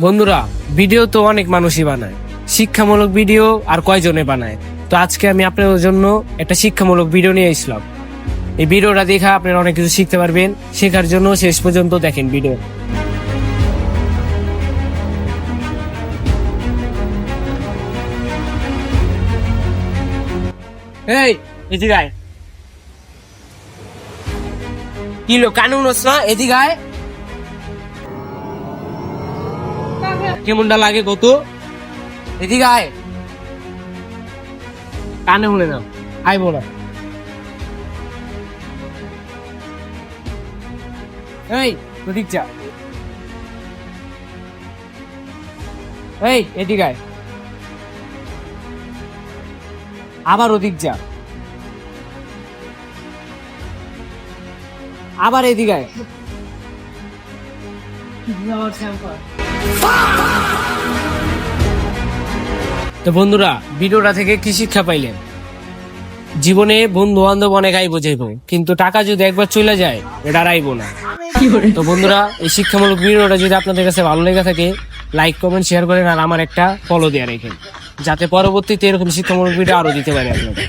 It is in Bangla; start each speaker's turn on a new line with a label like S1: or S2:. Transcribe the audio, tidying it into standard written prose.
S1: বন্ধুরা, ভিডিও তো অনেক মানুষই বানায়, শিক্ষামূলক ভিডিও আর কয়জনে বানায়। তো আজকে আমি আপনাদের জন্য একটা শিক্ষামূলক ভিডিও নিয়ে আসলাম। এই ভিডিওটা দেখে আপনারা অনেক কিছু শিখতে পারবেন। শেখার জন্য শেষ পর্যন্ত দেখেন ভিডিও। এই এদিকে আয়। কি লো, কানুন না? এদিকে আয়। কেমনটা লাগে কত? এদিকে আয়। কানে শুনে না, আয় বলা। এই ওদিক যা। এই এদিকে আয়। আবার ওদিক যা। আবার এদিকে আয়। তো বন্ধুরা, ভিডিওটা থেকে কি শিক্ষা পাইলেন? জীবনে বন্ধু বান্ধব অনেক আইব যাইব, কিন্তু টাকা যদি একবার চলে যায় এটা আর আইব না। তো বন্ধুরা, এই শিক্ষামূলক ভিডিওটা যদি আপনাদের কাছে ভালো লেগে থাকে, লাইক কমেন্ট শেয়ার করেন আর আমার একটা ফলো দেওয়া রেখেন, যাতে পরবর্তীতে এরকম শিক্ষামূলক ভিডিও আরো দিতে পারে আপনাদের।